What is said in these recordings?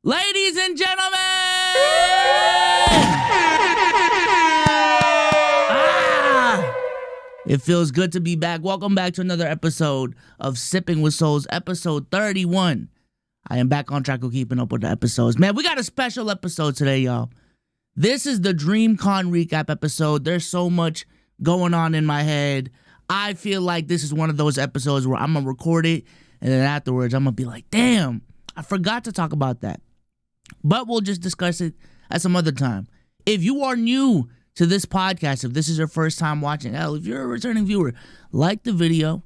Ladies and gentlemen! It feels good to be back. Welcome back to another episode of Sipping with Souls, episode 31. I am back on track with keeping up with the episodes. Man, we got a special episode today, y'all. This is the DreamCon recap episode. There's so much going on in my head. I feel like this is one of those episodes where I'm going to record it, and then afterwards I'm going to be like, damn, I forgot to talk about that. But we'll just discuss it at some other time. If you are new to this podcast, if this is your first time watching, hell, if you're a returning viewer, like the video,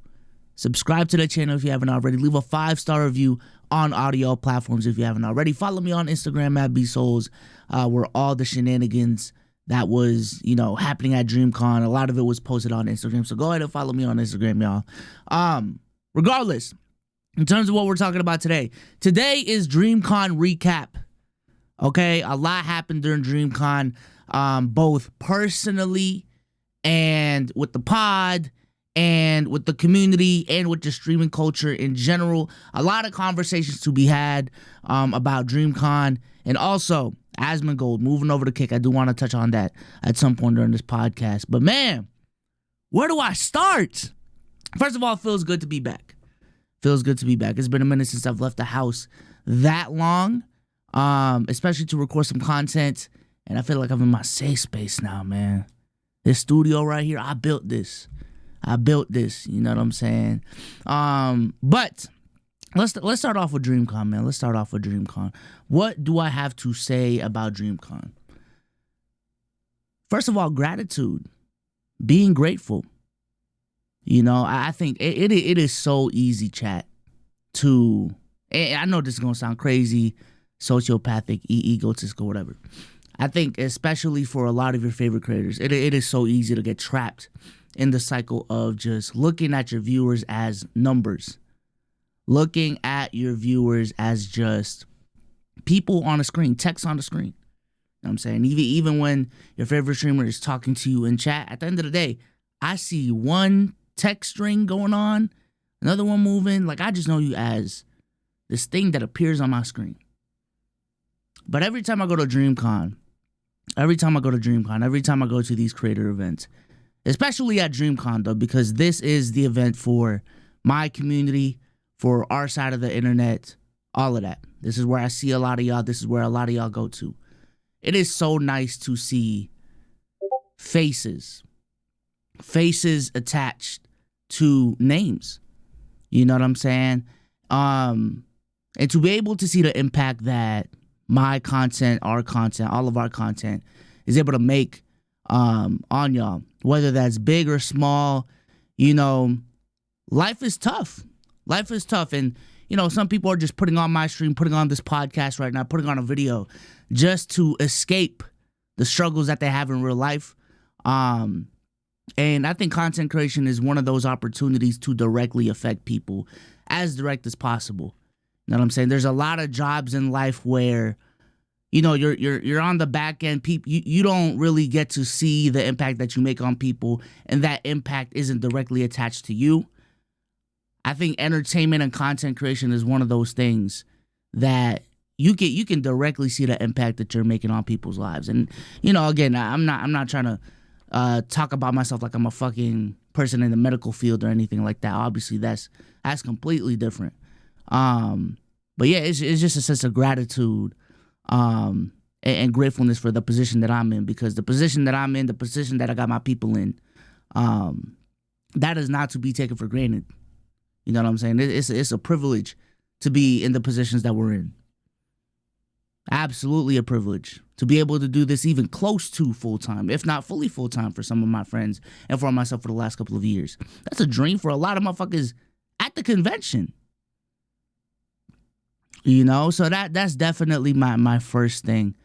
subscribe to the channel if you haven't already, leave a 5-star review on audio platforms if you haven't already. Follow me on Instagram at BSouls, where all the shenanigans that was, happening at DreamCon, a lot of it was posted on Instagram. So go ahead and follow me on Instagram, y'all. Regardless, in terms of what we're talking about today is DreamCon recap. Okay, a lot happened during DreamCon, both personally and with the pod and with the community and with the streaming culture in general. A lot of conversations to be had about DreamCon, and also Asmongold moving over to Kick. I do want to touch on that at some point during this podcast. But man, where do I start? First of all, it feels good to be back. Feels good to be back. It's been a minute since I've left the house that long, especially to record some content. And I feel like I'm in my safe space now, man. This studio right here, I built this. You know what I'm saying? But let's start off with DreamCon, man. Let's start off with DreamCon. What do I have to say about DreamCon? First of all, gratitude. Being grateful. I think it is so easy, chat, to, and I know this is going to sound crazy, sociopathic, egotistical, whatever. I think especially for a lot of your favorite creators, it is so easy to get trapped in the cycle of just looking at your viewers as numbers. Looking at your viewers as just people on a screen, text on the screen. You know what I'm saying? Even when your favorite streamer is talking to you in chat, at the end of the day, I see one text string going on, another one moving. Like, I just know you as this thing that appears on my screen. But every time I go to DreamCon, every time I go to these creator events, especially at DreamCon, though, because this is the event for my community, for our side of the internet, all of that. This is where I see a lot of y'all. This is where a lot of y'all go to. It is so nice to see faces attached to names. You know what I'm saying? And to be able to see the impact that my content, our content, all of our content is able to make on y'all, whether that's big or small. Life is tough. And some people are just putting on my stream, putting on this podcast right now, putting on a video just to escape the struggles that they have in real life. And I think content creation is one of those opportunities to directly affect people as direct as possible. You know what I'm saying? There's a lot of jobs in life where, you're on the back end. People, you don't really get to see the impact that you make on people, and that impact isn't directly attached to you. I think entertainment and content creation is one of those things that you can directly see the impact that you're making on people's lives. And again, I'm not trying to talk about myself like I'm a fucking person in the medical field or anything like that. Obviously, that's completely different. But yeah, it's just a sense of gratitude and gratefulness for the position that I'm in, because the position that I'm in, the position that I got my people in, that is not to be taken for granted. You know what I'm saying? It's a privilege to be in the positions that we're in. Absolutely a privilege to be able to do this even close to full-time, if not fully full-time for some of my friends and for myself for the last couple of years. That's a dream for a lot of motherfuckers at the convention. So that's definitely my first thing.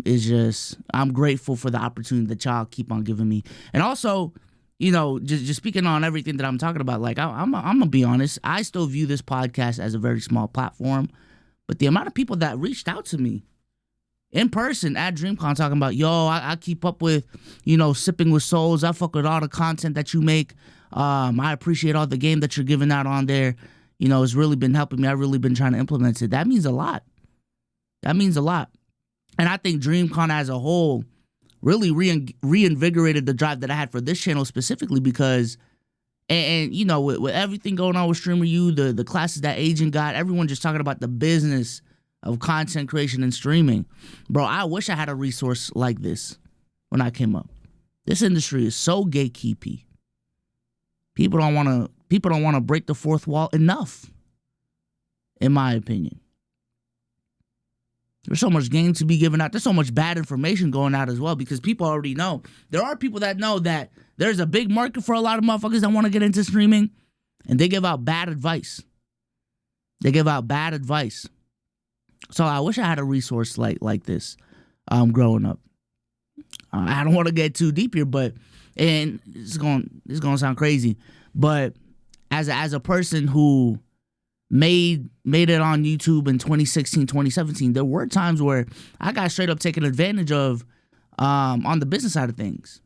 Is just, I'm grateful for the opportunity that y'all keep on giving me. And also, just speaking on everything that I'm talking about, like, I'm gonna be honest, I still view this podcast as a very small platform, but the amount of people that reached out to me in person at DreamCon talking about, I keep up with, Sipping with Souls, I fuck with all the content that you make, I appreciate all the game that you're giving out on there, it's really been helping me, I've really been trying to implement it. That means a lot. That means a lot. And I think DreamCon as a whole really reinvigorated the drive that I had for this channel specifically because, and you know, with everything going on with Streamer U, the classes that Agent got, everyone just talking about the business of content creation and streaming. Bro, I wish I had a resource like this when I came up. This industry is so gatekeepy. People don't want to break the fourth wall enough, in my opinion. There's so much game to be given out. There's so much bad information going out as well because people already know. There are people that know that there's a big market for a lot of motherfuckers that want to get into streaming, and they give out bad advice. They give out bad advice. So I wish I had a resource like this growing up. I don't want to get too deep here, but and it's going to sound crazy, but as a person who made it on YouTube in 2016, 2017, there were times where I got straight up taken advantage of on the business side of things.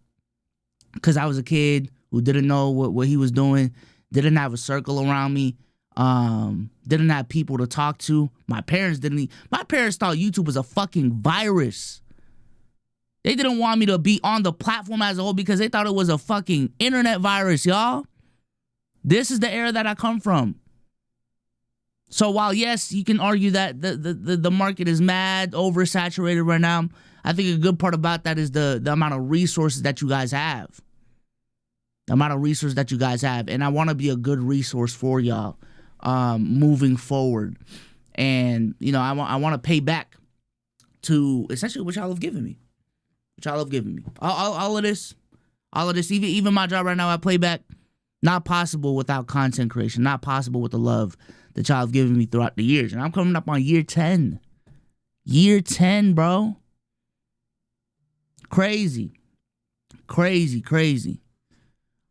Because I was a kid who didn't know what he was doing, didn't have a circle around me, didn't have people to talk to. My parents thought YouTube was a fucking virus. They didn't want me to be on the platform as a whole because they thought it was a fucking internet virus, y'all. This is the era that I come from. So while, yes, you can argue that the market is mad, oversaturated right now, I think a good part about that is the amount of resources that you guys have. The amount of resources that you guys have. And I want to be a good resource for y'all moving forward. And, you know, I want to pay back to essentially what y'all have given me. All of this, even my job right now at Playback, not possible without content creation, not possible with the love that y'all have given me throughout the years. And I'm coming up on year 10. Year 10, bro. Crazy.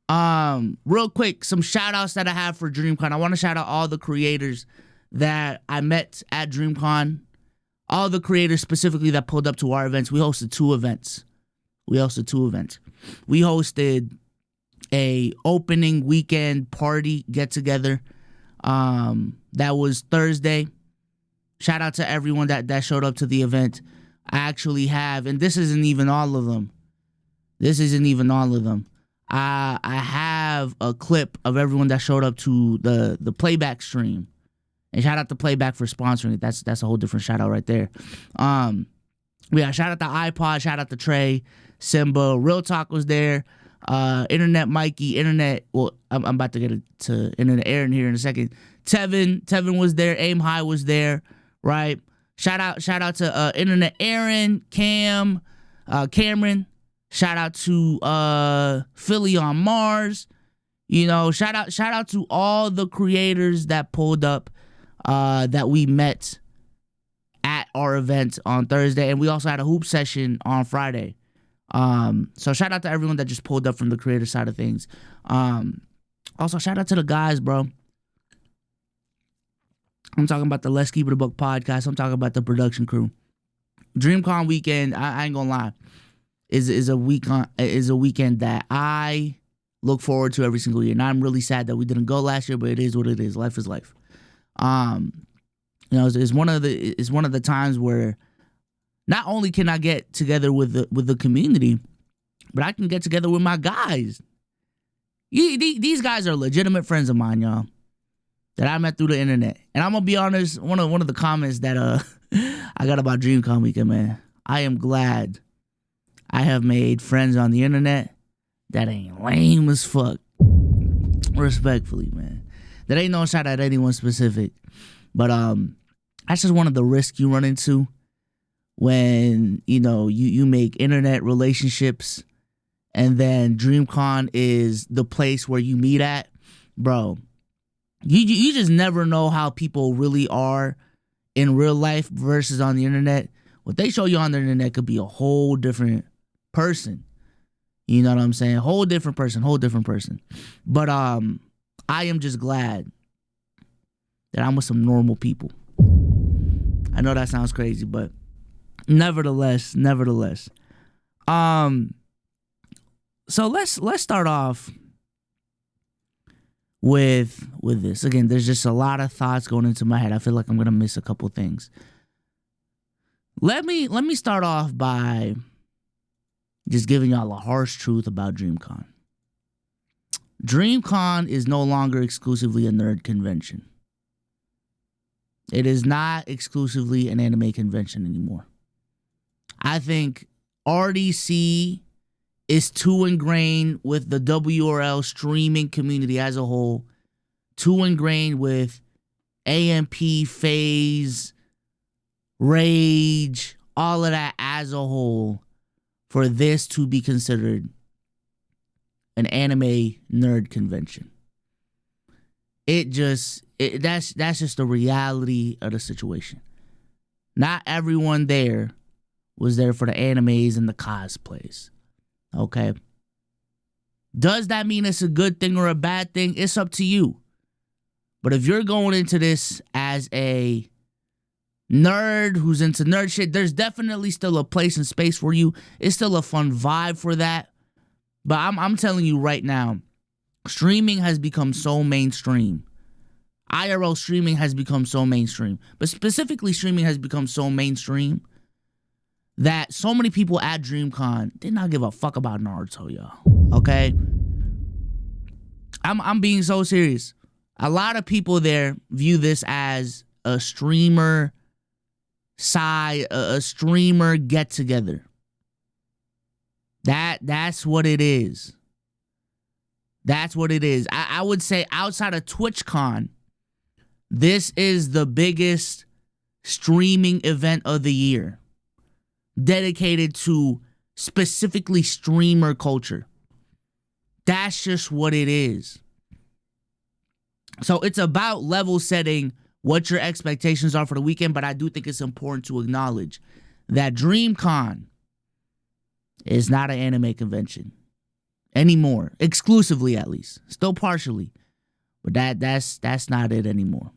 Real quick, some shout outs that I have for DreamCon. I want to shout out all the creators that I met at DreamCon. All the creators specifically that pulled up to our events. We hosted two events. We hosted a opening weekend party get together. That was Thursday. Shout out to everyone that showed up to the event. I actually have, and this isn't even all of them. I have a clip of everyone that showed up to the Playback stream. And shout out to Playback for sponsoring it. That's a whole different shout out right there. Yeah, shout out to iPod, shout out to Trey, Simba, Real Talk was there. Internet Mikey, well, I'm about to get to Internet Aaron here in a second. Tevin was there, Aim High was there, right? Shout out to Internet Aaron, Cameron. Shout out to Philly on Mars. You know, shout out to all the creators that pulled up that we met at our event on Thursday, and we also had a hoop session on Friday. So shout out to everyone that just pulled up from the creator side of things. Also shout out to the guys, bro. I'm talking about the Let's Keep It a Buck podcast. I'm talking about the production crew. DreamCon weekend, I ain't gonna lie, is a weekend that I look forward to every single year. And I'm really sad that we didn't go last year, but it is what it is. Life is life. You know, it's one of the times where not only can I get together with the community, but I can get together with my guys. These guys are legitimate friends of mine, y'all, that I met through the internet. And I'm gonna be honest, one of the comments that I got about DreamCon weekend, man, I am glad I have made friends on the internet that ain't lame as fuck. Respectfully, man. That ain't no shot at anyone specific. But that's just one of the risks you run into when, you know, you make internet relationships and then DreamCon is the place where you meet at. Bro, you just never know how people really are in real life versus on the internet. What they show you on the internet could be a whole different person. You know what I'm saying? Whole different person. But I am just glad that I'm with some normal people. I know that sounds crazy, but nevertheless. So let's start off with this. Again, there's just a lot of thoughts going into my head. I feel like I'm gonna miss a couple things. Let me start off by just giving y'all a harsh truth about DreamCon. DreamCon is no longer exclusively a nerd convention. It is not exclusively an anime convention anymore. I think RDC is too ingrained with the WRL streaming community as a whole, too ingrained with AMP, FaZe, Rage, all of that as a whole, for this to be considered an anime nerd convention. That's just the reality of the situation. Not everyone there was there for the animes and the cosplays. Okay. Does that mean it's a good thing or a bad thing? It's up to you. But if you're going into this as a nerd who's into nerd shit, there's definitely still a place and space for you. It's still a fun vibe for that. But I'm telling you right now, streaming has become so mainstream. IRL streaming has become so mainstream. But specifically, streaming has become so mainstream that so many people at DreamCon did not give a fuck about Naruto, y'all. Okay? I'm being so serious. A lot of people there view this as a streamer a streamer get together. That's what it is. That's what it is. I would say outside of TwitchCon, this is the biggest streaming event of the year, dedicated to specifically streamer culture. That's just what it is. So it's about level setting what your expectations are for the weekend, but I do think it's important to acknowledge that DreamCon is not an anime convention anymore, exclusively at least, still partially, but that's not it anymore.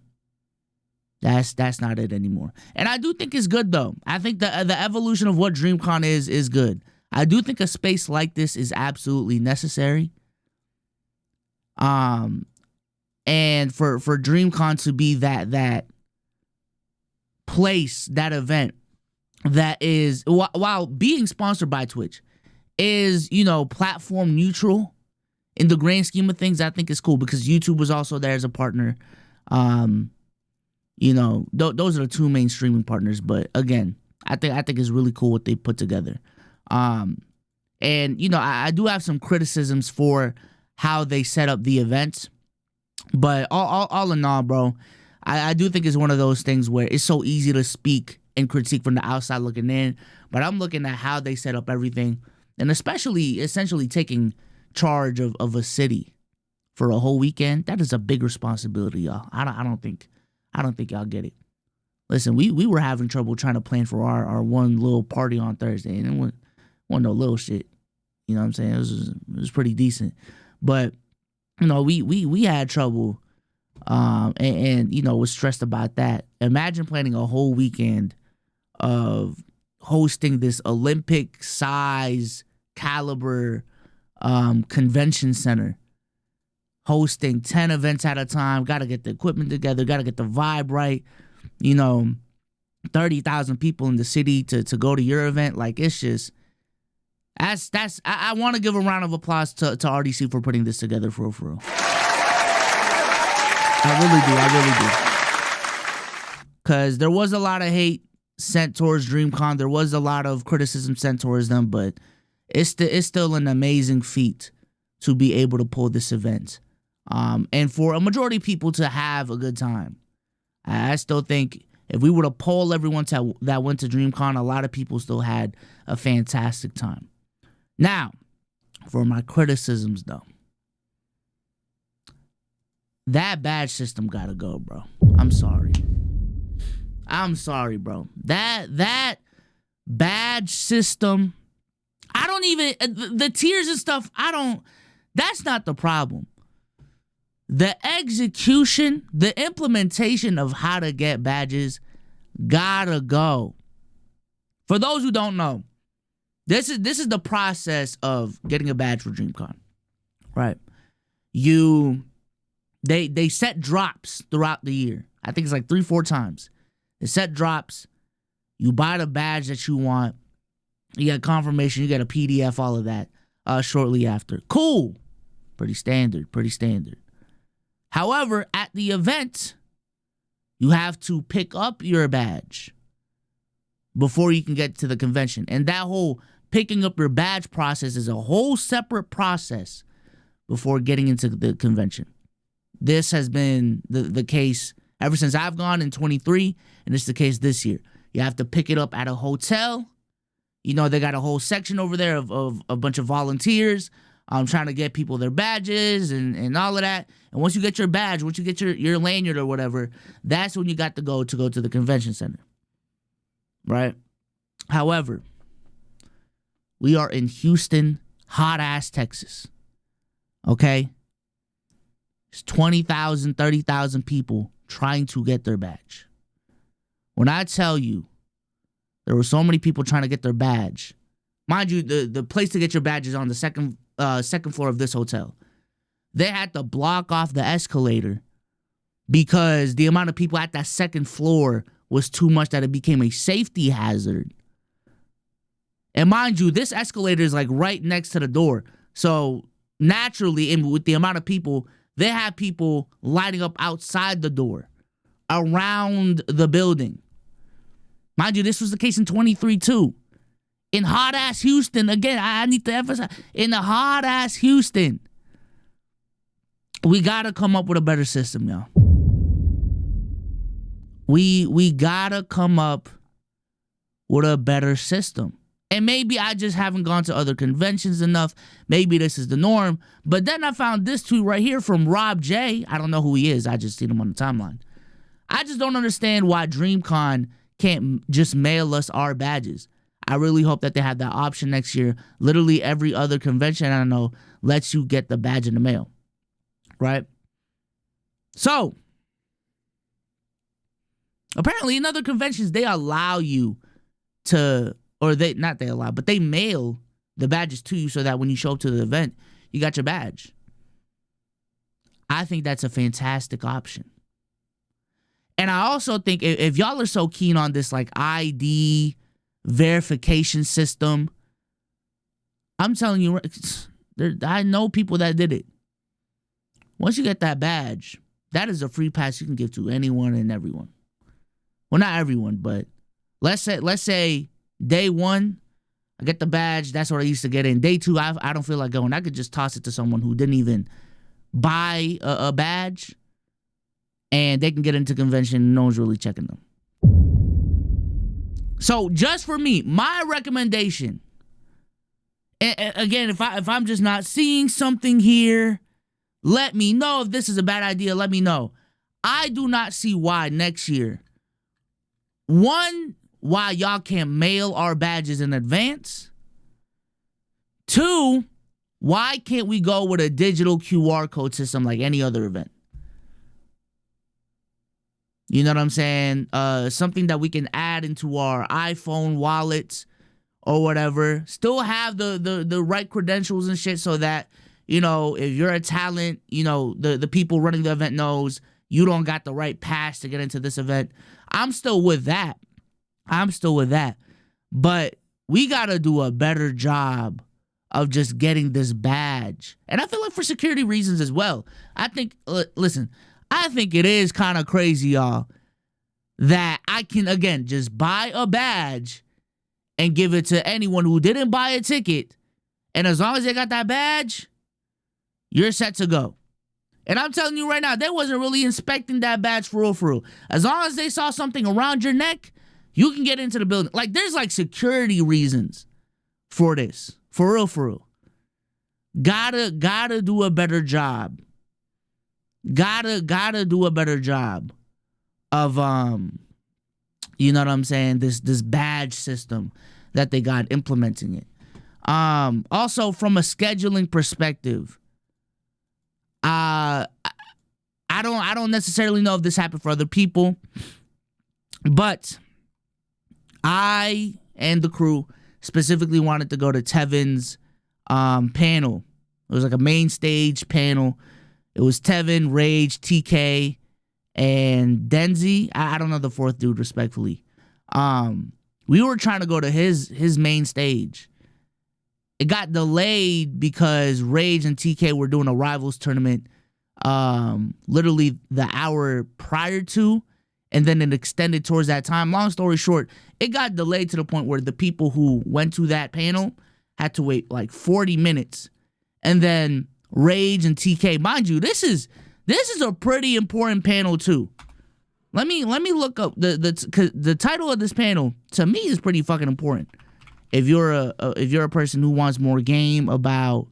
That's not it anymore. And I do think it's good though. I think the evolution of what DreamCon is good. I do think a space like this is absolutely necessary. And for DreamCon to be that place, that event that is, while being sponsored by Twitch, is, platform neutral in the grand scheme of things, I think it's cool because YouTube was also there as a partner. Those are the two main streaming partners. But again, I think it's really cool what they put together. I do have some criticisms for how they set up the events. But all in all, bro, I do think it's one of those things where it's so easy to speak and critique from the outside looking in. But I'm looking at how they set up everything, and especially essentially taking charge of a city for a whole weekend. That is a big responsibility, y'all. I don't think y'all get it. Listen, we were having trouble trying to plan for our one little party on Thursday, and it wasn't no little shit. You know what I'm saying? It was pretty decent, but we had trouble, and was stressed about that. Imagine planning a whole weekend of hosting this Olympic size caliber convention center, hosting 10 events at a time. Got to get the equipment together, got to get the vibe right. 30,000 people in the city to go to your event. Like, it's just, I want to give a round of applause to RDC for putting this together for real. I really do. Because there was a lot of hate sent towards DreamCon. There was a lot of criticism sent towards them, but it's still an amazing feat to be able to pull this event. And for a majority of people to have a good time. I still think if we were to poll everyone that went to DreamCon, a lot of people still had a fantastic time. Now, for my criticisms, though. That badge system gotta go, bro. I'm sorry, bro. That badge system, I don't even, the tiers and stuff, that's not the problem. The execution, the implementation of how to get badges gotta go. For those who don't know, this is the process of getting a badge for DreamCon, right? They set drops throughout the year. I think it's like 3-4 times. They set drops. You buy the badge that you want. You get confirmation. You get a PDF, all of that shortly after. Cool. Pretty standard. However, at the event, you have to pick up your badge before you can get to the convention. And that whole picking up your badge process is a whole separate process before getting into the convention. This has been the case ever since I've gone in 23, and it's the case this year. You have to pick it up at a hotel. You know, they got a whole section over there of a bunch of volunteers trying to get people their badges and all of that. And once you get your badge, once you get your lanyard or whatever, that's when you got to go to the convention center. Right? However, we are in Houston, hot-ass Texas. Okay? It's 20,000, 30,000 people trying to get their badge. When I tell you there were so many people trying to get their badge, mind you, the place to get your badge is on the second floor of this hotel. They had to block off the escalator because the amount of people at that second floor was too much that it became a safety hazard. And mind you, this escalator is like right next to the door. So naturally, with the amount of people, they had people lining up outside the door, around the building. Mind you, this was the case in 23 too. In hot-ass Houston, again, I need to emphasize, in the hot-ass Houston, we got to come up with a better system, y'all. We got to come up with a better system. And maybe I just haven't gone to other conventions enough. Maybe this is the norm. But then I found this tweet right here from Rob J. I don't know who he is. I just seen him on the timeline. I just don't understand why DreamCon can't just mail us our badges. I really hope that they have that option next year. Literally every other convention I know lets you get the badge in the mail. Right? So, apparently in other conventions, they allow you to, or they allow, but they mail the badges to you so that when you show up to the event, you got your badge. I think that's a fantastic option. And I also think if y'all are so keen on this like ID verification system, I'm telling you, I know people that did it. Once you get that badge, that is a free pass you can give to anyone and everyone. Well, not everyone, but let's say day one, I get the badge. That's what I used to get in. Day two, I don't feel like going. I could just toss it to someone who didn't even buy a badge, and they can get into convention. No one's really checking them. So just for me, my recommendation, and again, if I'm just not seeing something here, let me know. If this is a bad idea, let me know. I do not see why next year, one, why y'all can't mail our badges in advance. Two, why can't we go with a digital QR code system like any other event? You know what I'm saying? Something that we can add into our iPhone wallets or whatever. Still have the right credentials and shit so that, you know, if you're a talent, you know, the people running the event knows you don't got the right pass to get into this event. I'm still with that. But we got to do a better job of just getting this badge. And I feel like for security reasons as well. I think, listen, I think it is kind of crazy, y'all, that I can, again, just buy a badge and give it to anyone who didn't buy a ticket. And as long as they got that badge, you're set to go. And I'm telling you right now, they wasn't really inspecting that badge for real. As long as they saw something around your neck, you can get into the building. Like, there's like security reasons for this. For real. Gotta do a better job. Gotta do a better job of, you know what I'm saying? This badge system that they got implementing it. Also, from a scheduling perspective, I don't necessarily know if this happened for other people, but I and the crew specifically wanted to go to Tevin's panel. It was like a main stage panel. It was Tevin, Rage, TK, and Denzi. I don't know the fourth dude, respectfully. We were trying to go to his main stage. It got delayed because Rage and TK were doing a Rivals tournament literally the hour prior to, and then it extended towards that time. Long story short, it got delayed to the point where the people who went to that panel had to wait like 40 minutes. And then Rage and TK, mind you, this is a pretty important panel too. Let me look up the title of this panel. To me, is pretty fucking important. If you're a person who wants more game about,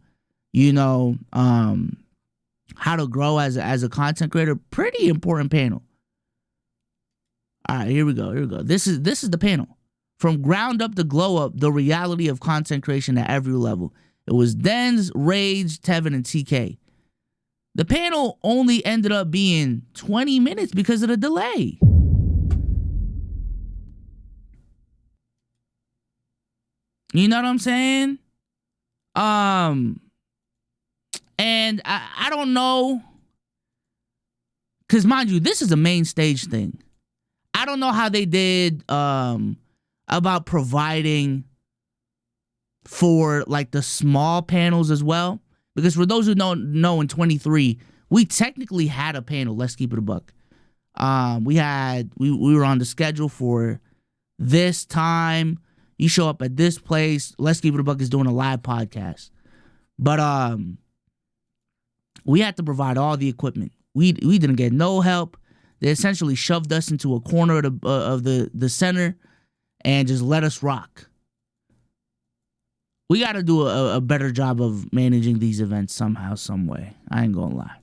you know, how to grow as a content creator, pretty important panel. All right, here we go. This is the panel. From ground up to glow up, the reality of content creation at every level. It was Denz, Rage, Tevin, and TK. The panel only ended up being 20 minutes because of the delay. You know what I'm saying? And I don't know, because mind you, this is a main stage thing. I don't know how they did about providing for like the small panels as well. Because for those who don't know, in 23, we technically had a panel. Let's keep it a buck. We were on the schedule for this time. You show up at this place. Let's keep it a buck is doing a live podcast. But we had to provide all the equipment. We didn't get no help. They essentially shoved us into a corner of the center and just let us rock. We got to do a better job of managing these events somehow, some way. I ain't gonna lie.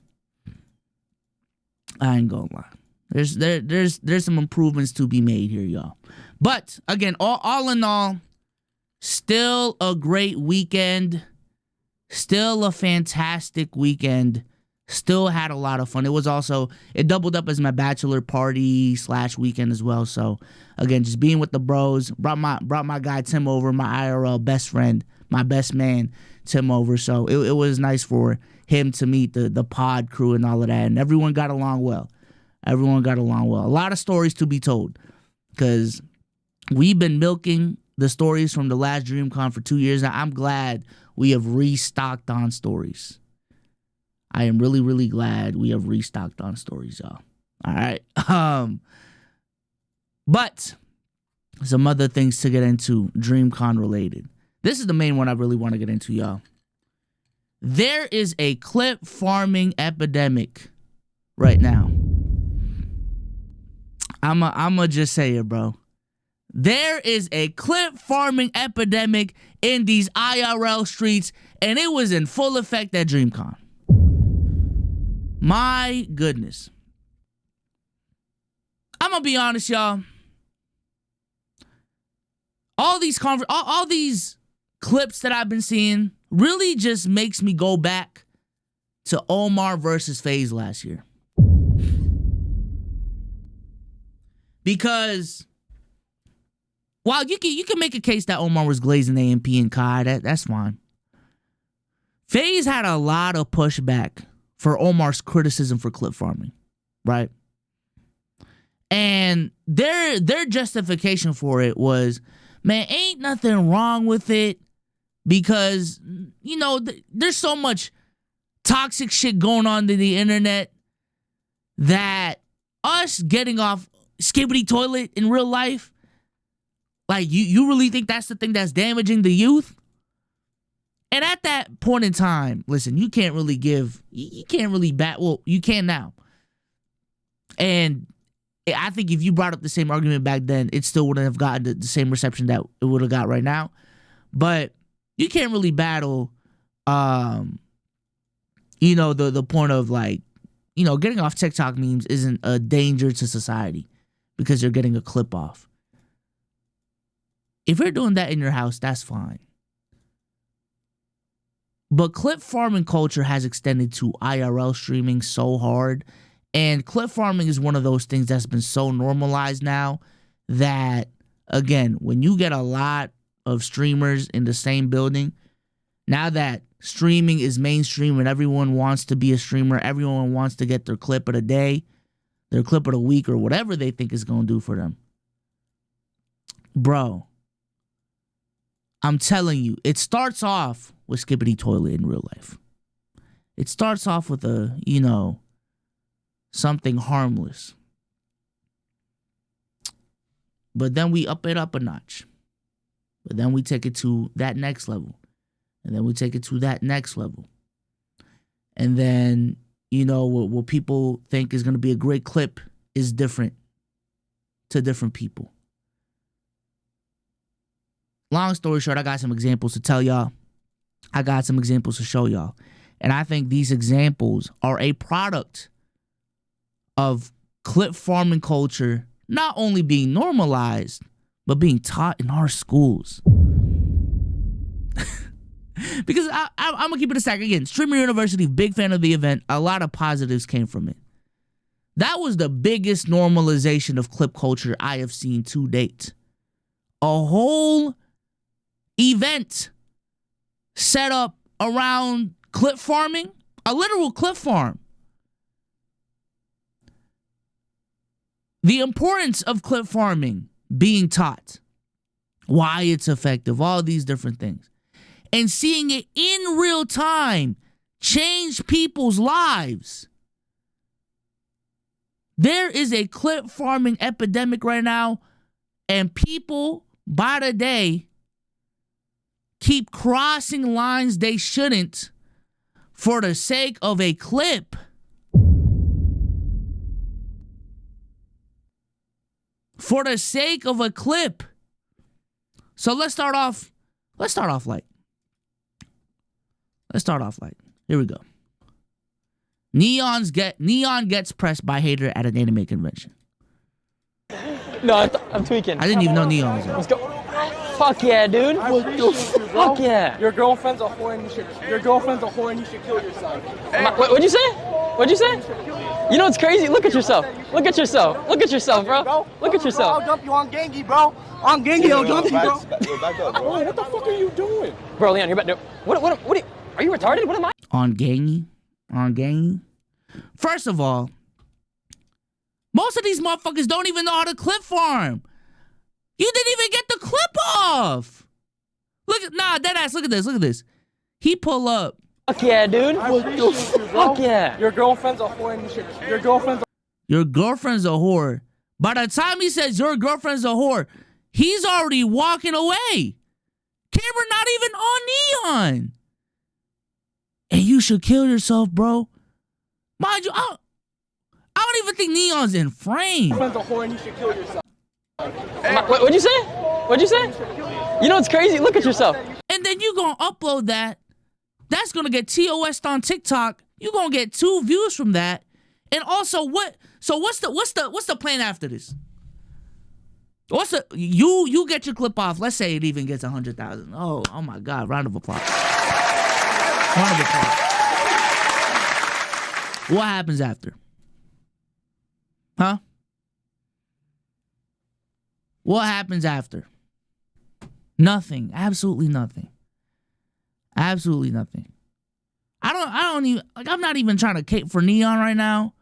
There's some improvements to be made here, y'all. But again, all in all, still a great weekend. Still a fantastic weekend. Still had a lot of fun. It doubled up as my bachelor party / weekend as well. So again, just being with the bros. Brought my guy Tim over, my IRL best friend, my best man Tim over. So it was nice for him to meet the pod crew and all of that. And everyone got along well. A lot of stories to be told, because we've been milking the stories from the last DreamCon for 2 years now. I'm glad we have restocked on stories. I am really, really glad we have restocked on stories, y'all. All right. But some other things to get into, DreamCon related. This is the main one I really want to get into, y'all. There is a clip farming epidemic right now. I'ma just say it, bro. There is a clip farming epidemic in these IRL streets, and it was in full effect at DreamCon. My goodness. I'm gonna be honest, y'all. All these clips that I've been seeing really just makes me go back to Omar versus FaZe last year. Because while you can make a case that Omar was glazing AMP and Kai, that's fine. FaZe had a lot of pushback for Omar's criticism for clip farming, right? And their justification for it was, man, ain't nothing wrong with it because, you know, there's so much toxic shit going on in the internet that us getting off skibbity toilet in real life, like, you really think that's the thing that's damaging the youth? And at that point in time, listen, you can't really well, you can now. And I think if you brought up the same argument back then, it still wouldn't have gotten the same reception that it would have got right now. But you can't really battle, you know, the point of, like, you know, getting off TikTok memes isn't a danger to society because you're getting a clip off. If you're doing that in your house, that's fine. But clip farming culture has extended to IRL streaming so hard. And clip farming is one of those things that's been so normalized now that, again, when you get a lot of streamers in the same building, now that streaming is mainstream and everyone wants to be a streamer, everyone wants to get their clip of the day, their clip of the week, or whatever they think is going to do for them. Bro, I'm telling you, it starts off with skippity toilet in real life. It starts off with a, something harmless. But then we up it up a notch. But then we take it to that next level. And then we take it to that next level. And then, what people think is going to be a great clip is different to different people. Long story short, I got some examples to tell y'all. I got some examples to show y'all. And I think these examples are a product of clip farming culture not only being normalized, but being taught in our schools. Because I'm going to keep it a stack. Again, Streamer University, big fan of the event. A lot of positives came from it. That was the biggest normalization of clip culture I have seen to date. A whole event set up around clip farming, a literal clip farm. The importance of clip farming being taught, why it's effective, all these different things. And seeing it in real time change people's lives. There is a clip farming epidemic right now, and people by the day keep crossing lines they shouldn't for the sake of a clip. For the sake of a clip. So let's start off light. Here we go. Neon gets pressed by hater at an anime convention. No, I'm tweaking. I didn't even know Neon was there. Let's go. Fuck yeah, dude. Fuck yeah. Your girlfriend's a whore and you should kill yourself. Hey. What'd you say? What'd you say? You know what's crazy? Look at yourself. Look at yourself, bro. Look at yourself. I'll dump you on Gengi, bro. On Gengi, I'll dump you, bro. Back up, bro. Bro, what the fuck are you doing? Bro, Leon, you're about to... What are you retarded? What am I? On Gengi? First of all, most of these motherfuckers don't even know how to clip farm. You didn't even get the clip off. Deadass, look at this. He pull up. Fuck yeah, dude. Fuck yeah. Your girlfriend's a whore and you should... Your girlfriend's a whore. By the time he says your girlfriend's a whore, he's already walking away. Camera not even on Neon. And you should kill yourself, bro. Mind you, I don't even think Neon's in frame. Your girlfriend's a whore and you should kill yourself. What'd you say? What'd you say? You know what's crazy? Look at yourself. And then you gonna upload that. That's gonna get TOS'd on TikTok. You gonna get 2 views from that. And also, what's the plan after this? You get your clip off. Let's say it even gets 100,000. Oh my God! Round of applause. What happens after? Huh? What happens after? Nothing. Absolutely nothing. Absolutely nothing. I don't even, like, I'm not even trying to cape for Neon right now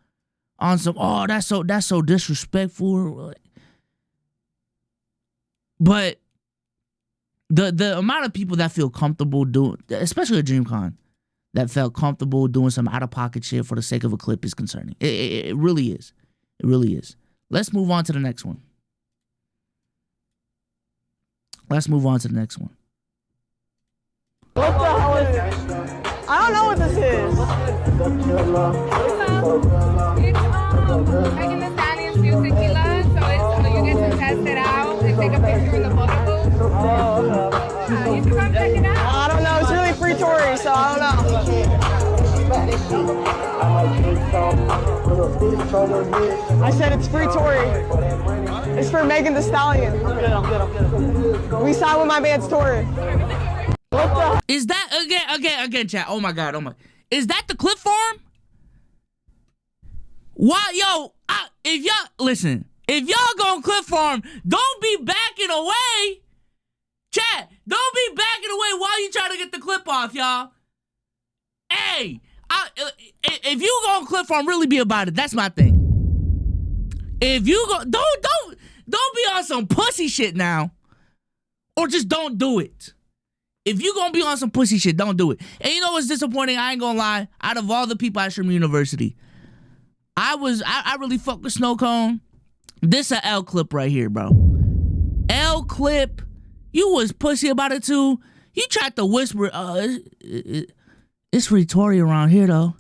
on some, that's so disrespectful. But the amount of people that feel comfortable doing, especially at DreamCon, that felt comfortable doing some out-of-pocket shit for the sake of a clip is concerning. It really is. It really is. Let's move on to the next one. What the hell is it? I don't know what this is. It's Megan Thee Stallion's new tequila, so you get to test it out and take a picture in the photo booth. Yeah, you should come check it out. I don't know. It's really free Tory, so I don't know. I said it's free Tory. It's for Megan Thee Stallion. I'm good. We signed with my man's Tory. Is that again, chat? Oh my God! Is that the clip farm? Why, yo? If y'all gonna clip farm, don't be backing away, chat. Don't be backing away while you try to get the clip off, y'all. Hey, if you gonna clip farm, really be about it. That's my thing. If you go, don't be on some pussy shit now. Or just don't do it. If you gonna be on some pussy shit, don't do it. And you know what's disappointing? I ain't gonna lie. Out of all the people at Streamer University, I really fuck with Snow Cone. This a L clip right here, bro. L clip. You was pussy about it too. You tried to whisper, it's Tori around here though.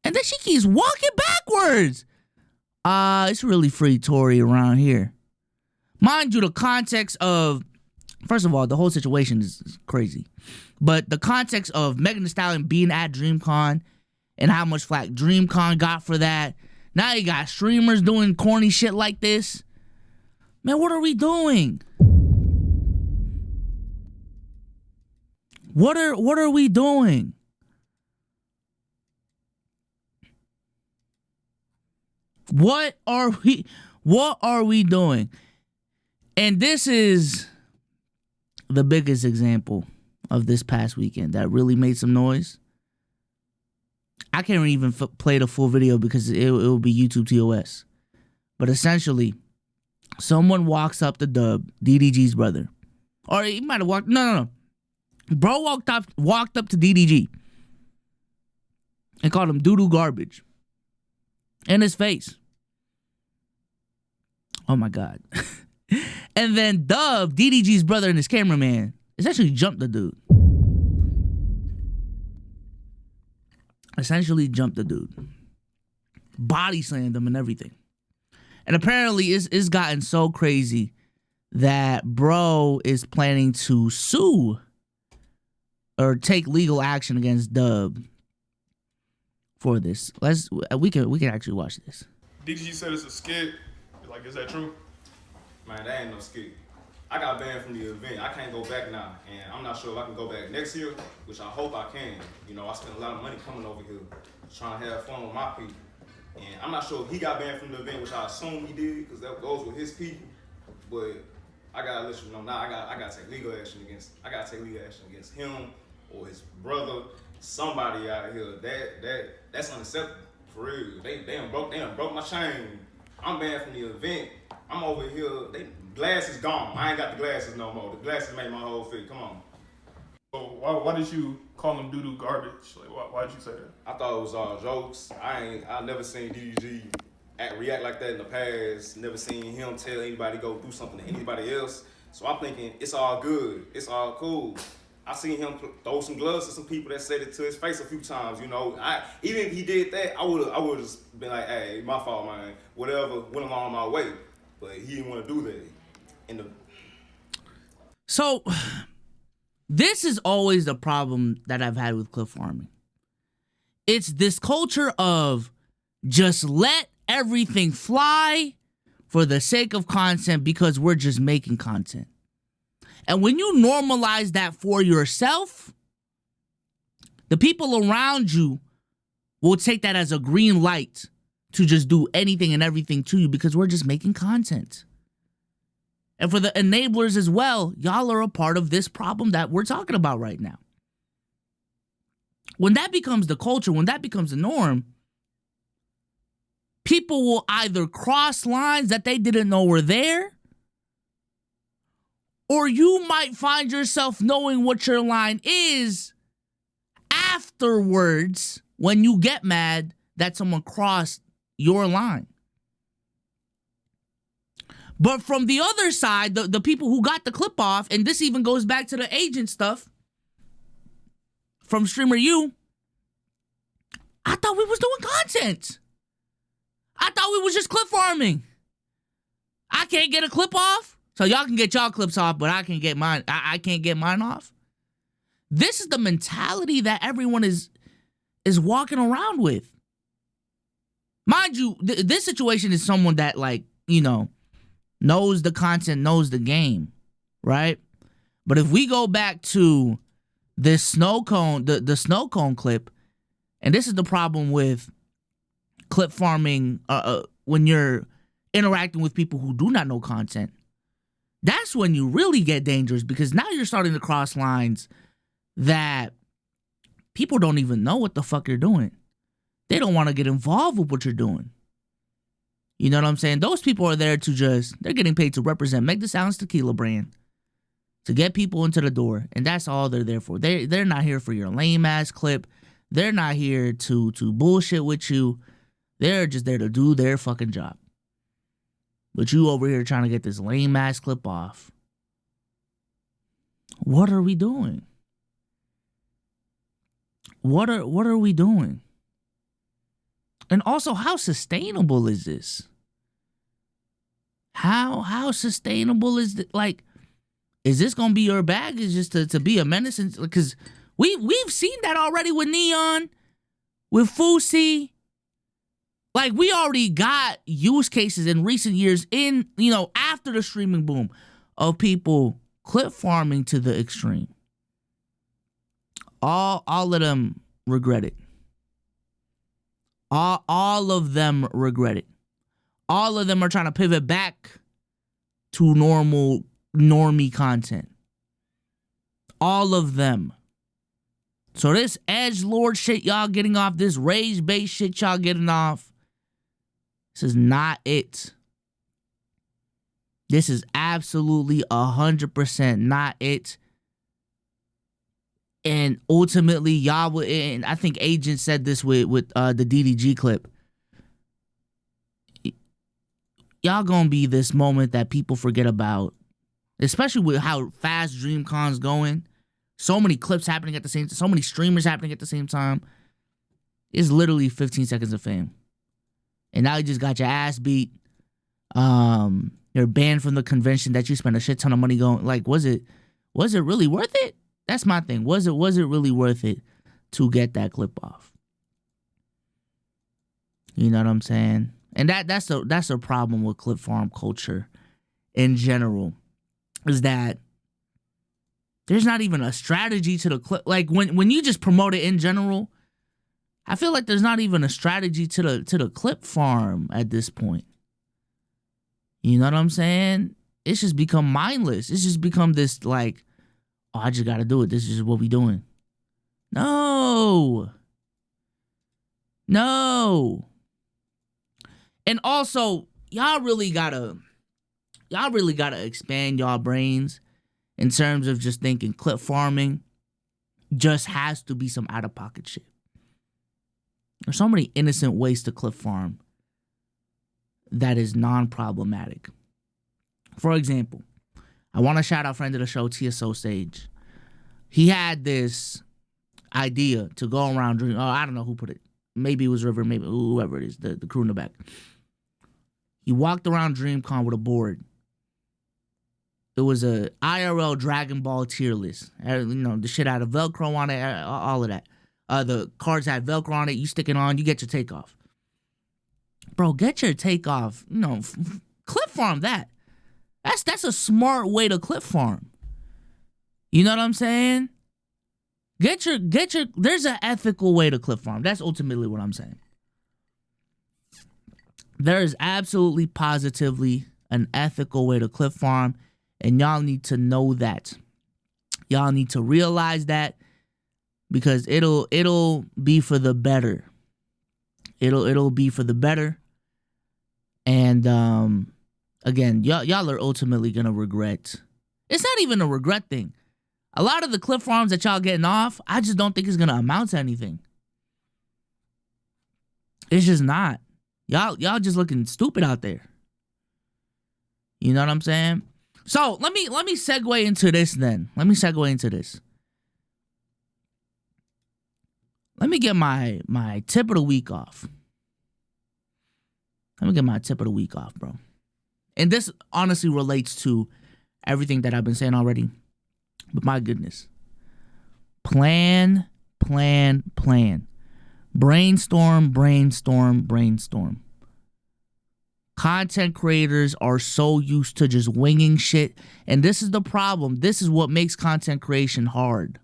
And then she keeps walking backwards. It's really free Tori around here. Mind you, the context of, first of all, the whole situation is crazy. But the context of Megan Thee Stallion being at DreamCon and how much flack DreamCon got for that. Now you got streamers doing corny shit like this. Man, what are we doing? What are we doing? What are we doing? And this is the biggest example of this past weekend that really made some noise. I can't even play the full video because it will be YouTube TOS. But essentially, someone walks up to Dub, DDG's brother. Or he might have walked, no. Bro walked up to DDG and called him doo-doo garbage in his face. Oh my God. And then Dub, DDG's brother and his cameraman, essentially jumped the dude. Body slammed him and everything. And apparently it's gotten so crazy that bro is planning to sue or take legal action against Dub for this. We can actually watch this. DDG said it's a skit. Like, is that true? Man, that ain't no skit. I got banned from the event. I can't go back now, and I'm not sure if I can go back next year, which I hope I can. You know, I spent a lot of money coming over here, trying to have fun with my people. And I'm not sure if he got banned from the event, which I assume he did, because that goes with his people. But I gotta let you know now. I gotta take legal action against him or his brother, somebody out here. That's unacceptable for real. They done broke my chain. I'm banned from the event. I'm over here. Glass is gone. I ain't got the glasses no more. The glasses made my whole fit. Come on. So why did you call him doo-doo garbage? Like, why did you say that? I thought it was all jokes. I never seen DDG react like that in the past. Never seen him tell anybody go do something to anybody else. So I'm thinking it's all good. It's all cool. I seen him throw some gloves to some people that said it to his face a few times. You know, even if he did that, I would just been like, hey, my fault, man. Whatever, went along my way. But he didn't want to do that. So, this is always the problem that I've had with clip farming. It's this culture of just let everything fly for the sake of content because we're just making content. And when you normalize that for yourself, the people around you will take that as a green light to just do anything and everything to you because we're just making content. And for the enablers as well, y'all are a part of this problem that we're talking about right now. When that becomes the culture, when that becomes the norm, people will either cross lines that they didn't know were there, or you might find yourself knowing what your line is afterwards when you get mad that someone crossed your line. But from the other side, the people who got the clip off, and this even goes back to the agent stuff from Streamer U, I thought we was doing content. I thought we was just clip farming. I can't get a clip off. So y'all can get y'all clips off, but I can get mine. I can't get mine off. This is the mentality that everyone is walking around with. Mind you, this situation is someone that, like, you know, knows the content, knows the game, right? But if we go back to this snow cone, the snow cone clip, and this is the problem with clip farming when you're interacting with people who do not know content. That's when you really get dangerous because now you're starting to cross lines that people don't even know what the fuck you're doing. They don't want to get involved with what you're doing. You know what I'm saying? Those people are there to they're getting paid to represent Meg Thee Stallion's tequila brand, to get people into the door, and that's all they're there for. They're not here for your lame ass clip. They're not here to bullshit with you. They're just there to do their fucking job. But you over here trying to get this lame ass clip off. What are we doing? What are we doing? And also, how sustainable is this? How sustainable is it? Like, is this gonna be your bag? Is just to be a menace? Because we've seen that already with Neon, with Fusi. Like, we already got use cases in recent years in, after the streaming boom of people clip farming to the extreme. All of them regret it. All of them regret it. All of them are trying to pivot back to normie content. All of them. So this edgelord shit y'all getting off, this rage-based shit y'all getting off, this is not it. This is absolutely 100% not it. And ultimately, y'all will, and I think Agent said this with the DDG clip. Y'all gonna be this moment that people forget about, especially with how fast DreamCon's going. So many clips happening at the same time, so many streamers happening at the same time. It's literally 15 seconds of fame. And now you just got your ass beat. You're banned from the convention that you spent a shit ton of money going. Like, was it really worth it? That's my thing. Was it really worth it to get that clip off? You know what I'm saying? And that's a problem with clip farm culture in general, is that there's not even a strategy to the clip. Like, when you just promote it in general, I feel like there's not even a strategy to the clip farm at this point. You know what I'm saying? It's just become mindless. It's just become this, like, oh, I just got to do it. This is what we doing. No. And also, y'all really gotta expand y'all brains in terms of just thinking clip farming just has to be some out-of-pocket shit. There's so many innocent ways to clip farm that is non-problematic. For example, I want to shout out friend of the show, TSO Sage. He had this idea to go around Dream. Oh, I don't know who put it. Maybe it was River, maybe whoever it is, the crew in the back. He walked around DreamCon with a board. It was a IRL Dragon Ball tier list. The shit had a Velcro on it, all of that. The cards had Velcro on it. You stick it on, you get your takeoff. Bro, get your takeoff. Clip farm that. That's a smart way to clip farm. You know what I'm saying? Get your. There's an ethical way to clip farm. That's ultimately what I'm saying. There is absolutely, positively an ethical way to clip farm, and y'all need to know that. Y'all need to realize that, because it'll be for the better. It'll be for the better. And again, y'all are ultimately gonna regret. It's not even a regret thing. A lot of the clip farms that y'all getting off, I just don't think it's gonna amount to anything. It's just not. Y'all just looking stupid out there. You know what I'm saying? So let me segue into this then. Let me get my tip of the week off. Bro. And this honestly relates to everything that I've been saying already. But my goodness. Plan. Brainstorm. Content creators are so used to just winging shit. And this is the problem. This is what makes content creation hard.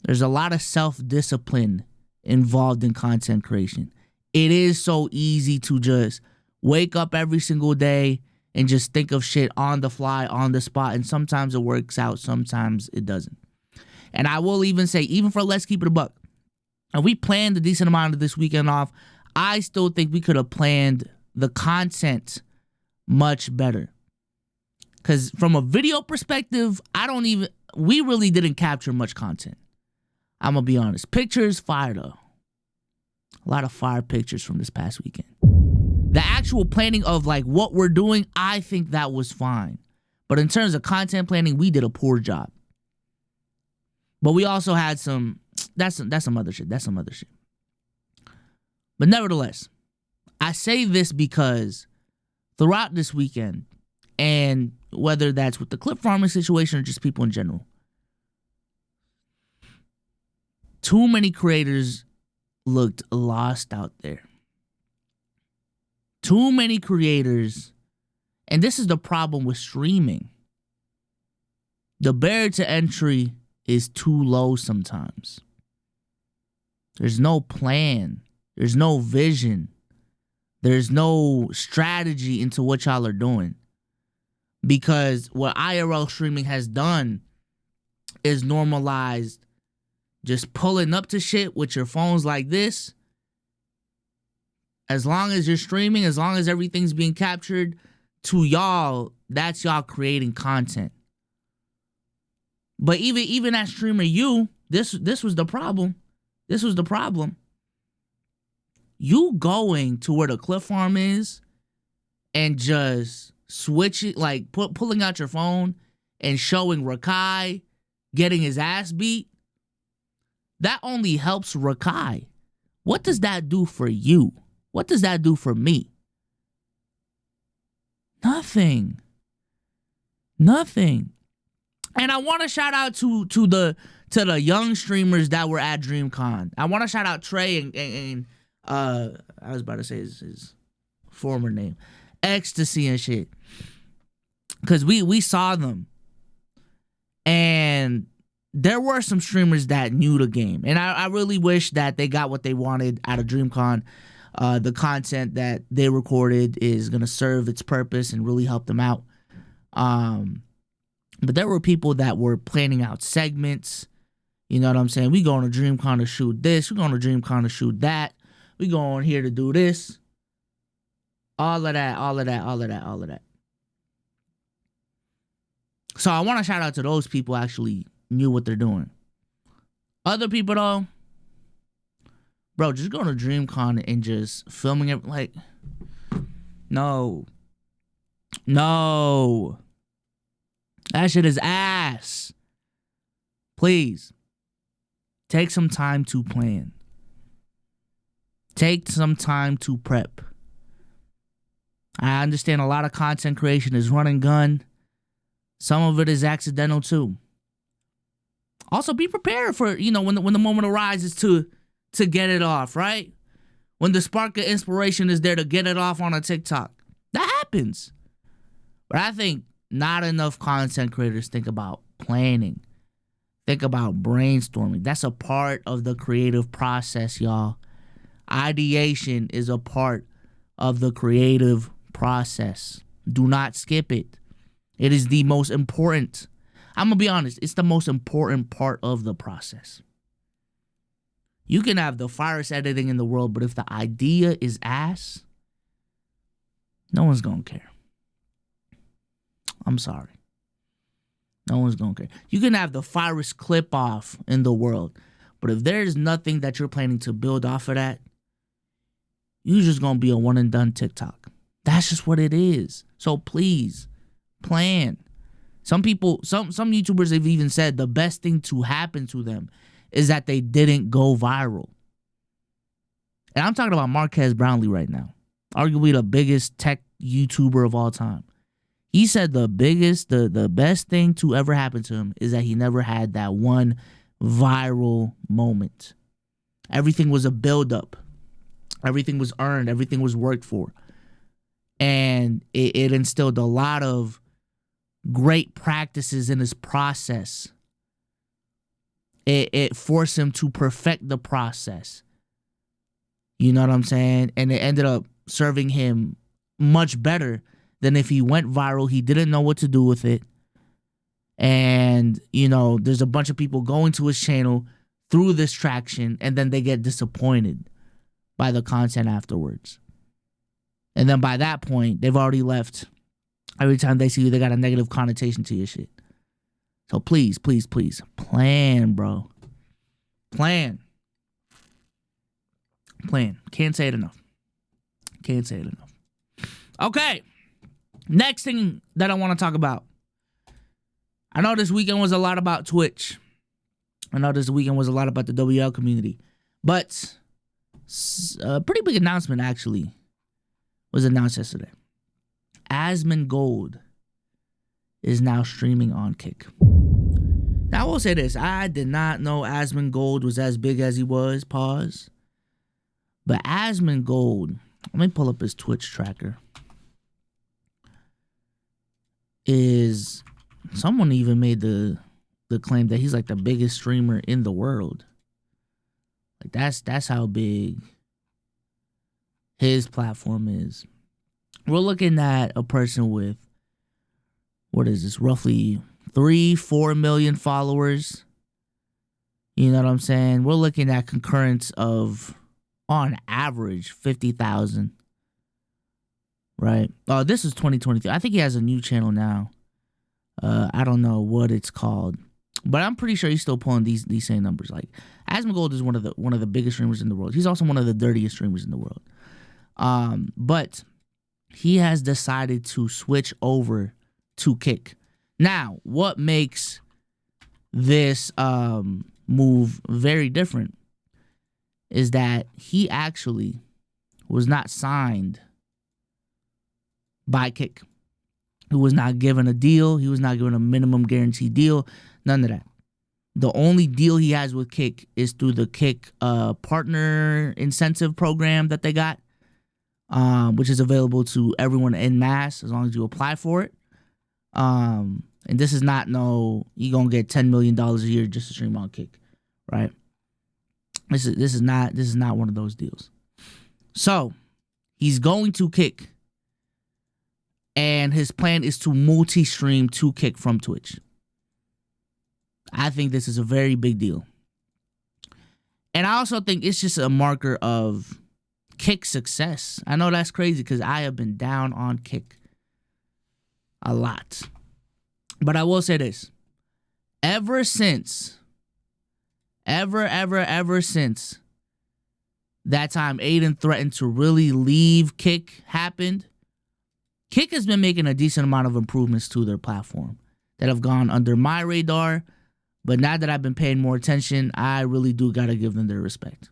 There's a lot of self-discipline involved in content creation. It is so easy to just wake up every single day and just think of shit on the fly, on the spot. And sometimes it works out, sometimes it doesn't. And I will even say, even for Let's Keep It a Buck, and we planned a decent amount of this weekend off, I still think we could have planned the content much better. Because from a video perspective, we really didn't capture much content. I'm going to be honest. Pictures, fire though. A lot of fire pictures from this past weekend. The actual planning of like what we're doing, I think that was fine. But in terms of content planning, we did a poor job. But we also had that's some other shit. That's some other shit. But nevertheless, I say this because throughout this weekend, and whether that's with the clip farming situation or just people in general, too many creators looked lost out there. Too many creators, and this is the problem with streaming. The barrier to entry is too low sometimes. There's no plan. There's no vision. There's no strategy into what y'all are doing. Because what IRL streaming has done is normalized just pulling up to shit with your phones like this. As long as you're streaming, as long as everything's being captured to y'all, that's y'all creating content. But even as streamer this was the problem. This was the problem. You going to where the clip farm is and just switching, like pulling out your phone and showing Rakai getting his ass beat, that only helps Rakai. What does that do for you? What does that do for me? Nothing. Nothing. And I want to shout out to the young streamers that were at DreamCon. I want to shout out Trey and I was about to say his former name, Ecstasy and shit. Cause we saw them, and there were some streamers that knew the game, and I really wish that they got what they wanted out of DreamCon. The content that they recorded is gonna serve its purpose and really help them out. But there were people that were planning out segments. You know what I'm saying? We going to DreamCon to shoot this. We going to DreamCon to shoot that. We going here to do this. All of that. So I want to shout out to those people who actually knew what they're doing. Other people though, bro, just going to DreamCon and just filming it like, no. That shit is ass. Please. Take some time to plan. Take some time to prep. I understand a lot of content creation is run and gun. Some of it is accidental too. Also, be prepared for, when the moment arises to get it off, right? When the spark of inspiration is there to get it off on a TikTok. That happens. But I think not enough content creators think about planning. Think about brainstorming. That's a part of the creative process, y'all. Ideation is a part of the creative process. Do not skip it. It is the most important. I'm going to be honest. It's the most important part of the process. You can have the finest editing in the world, but if the idea is ass, no one's going to care. I'm sorry. No one's going to care. You can have the finest clip off in the world, but if there's nothing that you're planning to build off of that, you're just going to be a one and done TikTok. That's just what it is. So please, plan. Some people, some YouTubers have even said the best thing to happen to them is that they didn't go viral. And I'm talking about Marquez Brownlee right now. Arguably the biggest tech YouTuber of all time. He said the best thing to ever happen to him is that he never had that one viral moment. Everything was a buildup. Everything was earned. Everything was worked for. And it instilled a lot of great practices in his process. It forced him to perfect the process. You know what I'm saying? And it ended up serving him much better than if he went viral. He didn't know what to do with it. And, there's a bunch of people going to his channel through this traction, and then they get disappointed by the content afterwards. And then by that point, they've already left Every time they see you, they got a negative connotation to your shit. So please, please, please, plan, bro. Plan. Can't say it enough. Okay. Next thing that I want to talk about. I know this weekend was a lot about Twitch. I know this weekend was a lot about the WL community. But a pretty big announcement, actually, was announced yesterday. Asmongold is now streaming on Kick. Now, I will say this. I did not know Asmongold was as big as he was. Pause. But Asmongold, let me pull up his Twitch tracker. Is someone even made the claim that he's like the biggest streamer in the world. Like that's how big his platform is. We're looking at a person with, what is this, roughly 3-4 million followers. You know what I'm saying? We're looking at concurrence of, on average, 50,000. Right? Oh, this is 2023. I think he has a new channel now. I don't know what it's called, but I'm pretty sure he's still pulling these same numbers. Like, Asmongold is one of the biggest streamers in the world. He's also one of the dirtiest streamers in the world. But he has decided to switch over to Kick. Now, what makes this move very different is that he actually was not signed by Kick. He was not given a deal. He was not given a minimum guarantee deal. None of that. The only deal he has with Kick is through the Kick partner incentive program that they got, which is available to everyone en masse as long as you apply for it. And this is not you gonna get $10 million a year just to stream on Kick, right? This is not one of those deals. So he's going to Kick. And his plan is to multi-stream to Kick from Twitch. I think this is a very big deal. And I also think it's just a marker of Kick's success. I know that's crazy because I have been down on Kick a lot. But I will say this. Ever since that time Aiden threatened to really leave Kick happened, Kick has been making a decent amount of improvements to their platform that have gone under my radar. But now that I've been paying more attention, I really do got to give them their respect.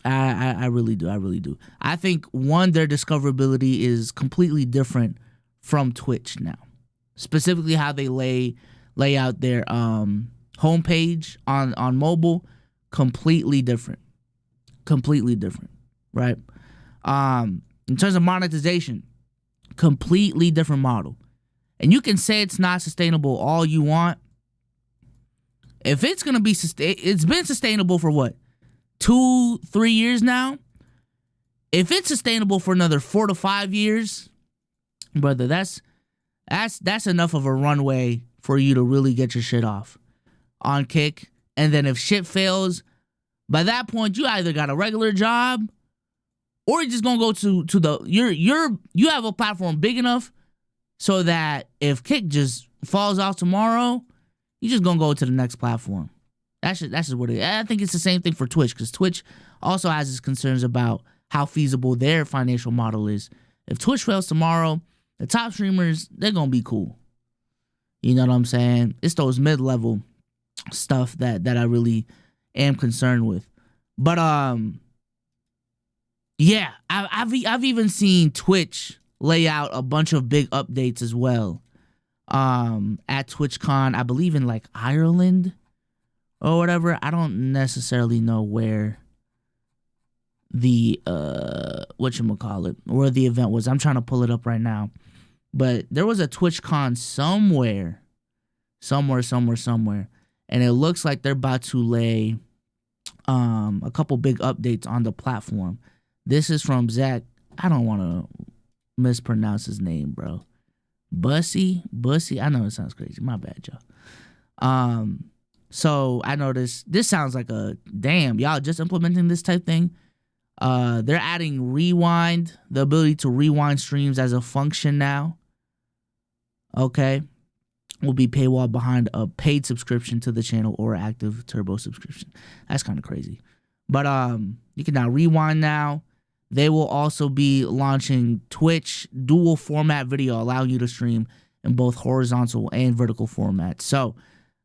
I really do. I think, one, their discoverability is completely different from Twitch now. Specifically how they lay out their homepage on mobile, completely different, right? In terms of monetization, completely different model. And you can say it's not sustainable all you want. If it's going to be it's been sustainable for what? 2-3 years now? If it's sustainable for another 4 to 5 years, brother, that's enough of a runway for you to really get your shit off on Kick. And then if shit fails, by that point you either got a regular job or you're just gonna go to the you have a platform big enough so that if Kick just falls off tomorrow, you're just gonna go to the next platform. That's just what it is. I think it's the same thing for Twitch, because Twitch also has its concerns about how feasible their financial model is. If Twitch fails tomorrow, the top streamers, they're gonna be cool. You know what I'm saying? It's those mid-level stuff that I really am concerned with. But yeah, I've even seen Twitch lay out a bunch of big updates as well. At TwitchCon, I believe in like Ireland or whatever. I don't necessarily know where the where the event was. I'm trying to pull it up right now. But there was a TwitchCon somewhere. And it looks like they're about to lay a couple big updates on the platform. This is from Zach. I don't want to mispronounce his name, bro. Bussy. I know it sounds crazy. My bad, y'all. So I know this sounds like a damn, y'all just implementing this type thing. They're adding rewind, the ability to rewind streams as a function now. Okay. Will be paywall behind a paid subscription to the channel or active turbo subscription. That's kind of crazy. But you can now rewind now. They will also be launching Twitch dual format video, allowing you to stream in both horizontal and vertical formats. So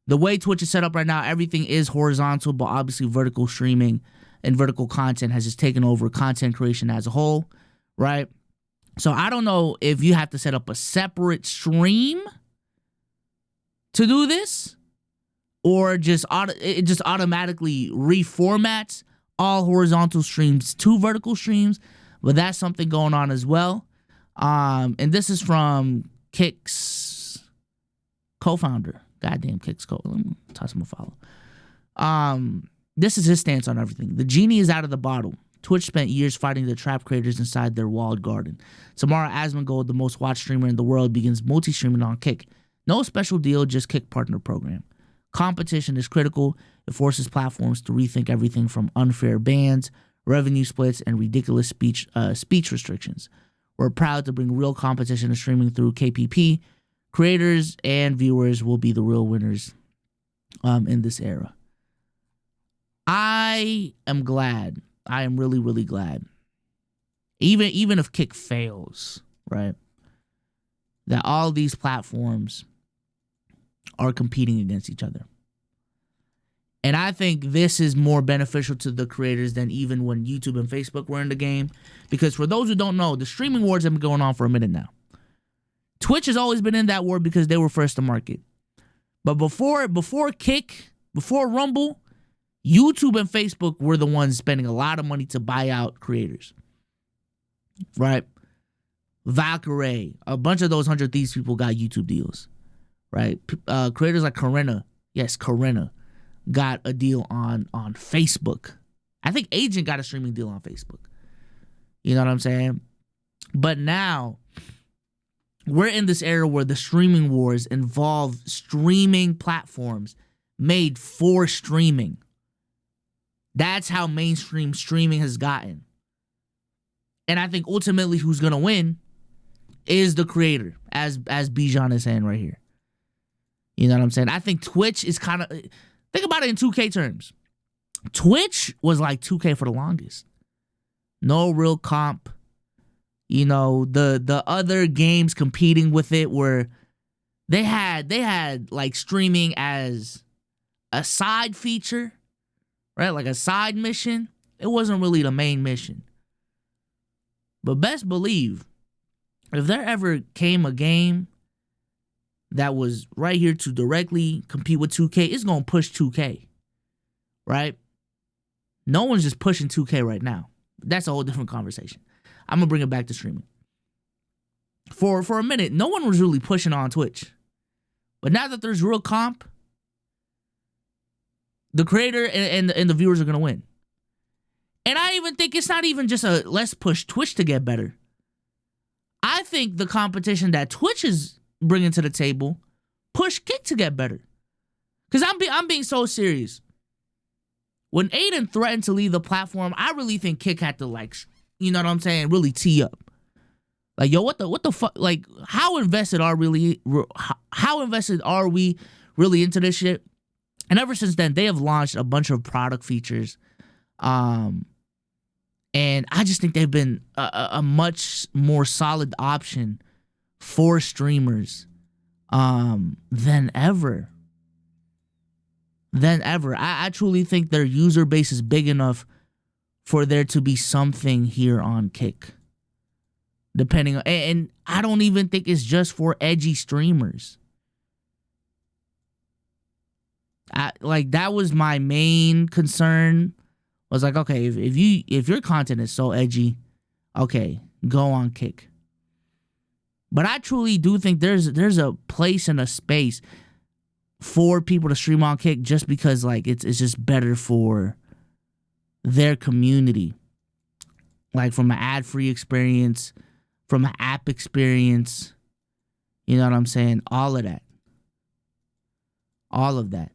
the way Twitch is set up right now, everything is horizontal, but obviously vertical streaming and vertical content has just taken over content creation as a whole, right? So I don't know if you have to set up a separate stream to do this, or it just automatically reformats all horizontal streams to vertical streams, but that's something going on as well. And this is from Kick's co-founder. Goddamn Kick's co-founder. Let me toss him a follow. This is his stance on everything. The genie is out of the bottle. Twitch spent years fighting the trap creators inside their walled garden. Tomorrow, Asmongold, the most watched streamer in the world, begins multi-streaming on Kick. No special deal, just Kick partner program. Competition is critical. It forces platforms to rethink everything from unfair bans, revenue splits, and ridiculous speech restrictions. We're proud to bring real competition to streaming through KPP. Creators and viewers will be the real winners in this era. I am glad. I am really, really glad. Even if Kick fails, right? That all these platforms are competing against each other. And I think this is more beneficial to the creators than even when YouTube and Facebook were in the game. Because for those who don't know, the streaming wars have been going on for a minute now. Twitch has always been in that war because they were first to market. But before Kick, before Rumble, YouTube and Facebook were the ones spending a lot of money to buy out creators. Right? Valkyrie, a bunch of those 100 Thieves people got YouTube deals. Right? Creators like Corinna, got a deal on Facebook. I think Agent got a streaming deal on Facebook. You know what I'm saying? But now, we're in this era where the streaming wars involve streaming platforms made for streaming. That's how mainstream streaming has gotten. And I think ultimately who's going to win is the creator, as Bijan is saying right here. You know what I'm saying? I think Twitch is kind of... Think about it in 2K terms. Twitch was like 2K for the longest. No real comp. You know, the other games competing with it were... They had like streaming as a side feature, right? Like a side mission. It wasn't really the main mission. But best believe, if there ever came a game that was right here to directly compete with 2K, it's going to push 2K, right? No one's just pushing 2K right now. That's a whole different conversation. I'm going to bring it back to streaming. For a minute, no one was really pushing on Twitch. But now that there's real comp, the creator and the viewers are going to win. And I even think it's not even just a let's push Twitch to get better. I think the competition that Twitch is bringing to the table push Kick to get better. Because I'm being so serious. When Aiden threatened to leave the platform, I really think Kick had to, like, you know what I'm saying, really tee up. Like, yo, what the fuck? Like, how invested are we really into this shit? And ever since then, they have launched a bunch of product features. And I just think they've been a much more solid option for streamers than ever. I truly think their user base is big enough for there to be something here on Kick. Depending on, and I don't even think it's just for edgy streamers. Like, that was my main concern. Was like, okay, if your content is so edgy, okay, go on Kick. But I truly do think there's a place and a space for people to stream on Kick just because, like, it's just better for their community. Like, from an ad-free experience, from an app experience, you know what I'm saying? All of that. All of that.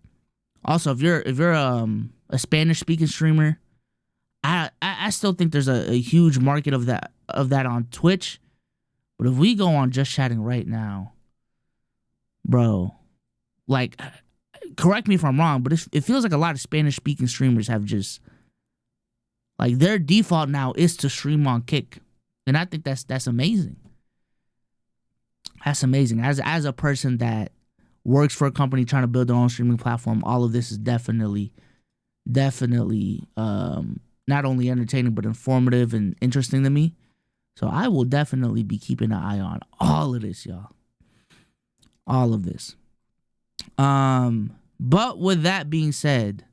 Also, if you're a Spanish speaking streamer, I I still think there's a huge market of that on Twitch. But if we go on Just Chatting right now, bro, like, correct me if I'm wrong, but it feels like a lot of Spanish-speaking streamers have just, like, their default now is to stream on Kick. And I think that's amazing. That's amazing. As a person that works for a company trying to build their own streaming platform, all of this is definitely not only entertaining but informative and interesting to me. So I will definitely be keeping an eye on all of this, y'all. All of this. But with that being said,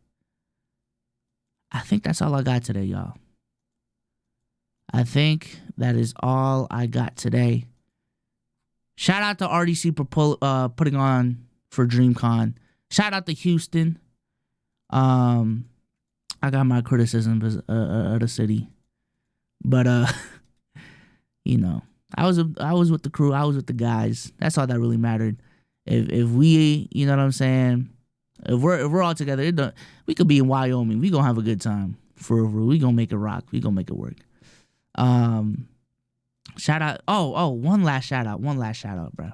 I think that's all I got today, y'all. I think that is all I got today. Shout out to RDC for putting on for DreamCon. Shout out to Houston. I got my criticisms of the city, but you know, I was with the crew. I was with the guys. That's all that really mattered. If we, you know what I'm saying, if we're all together, we could be in Wyoming. We gonna have a good time. We gonna make it rock. We gonna make it work. Shout out. One last shout out, bro.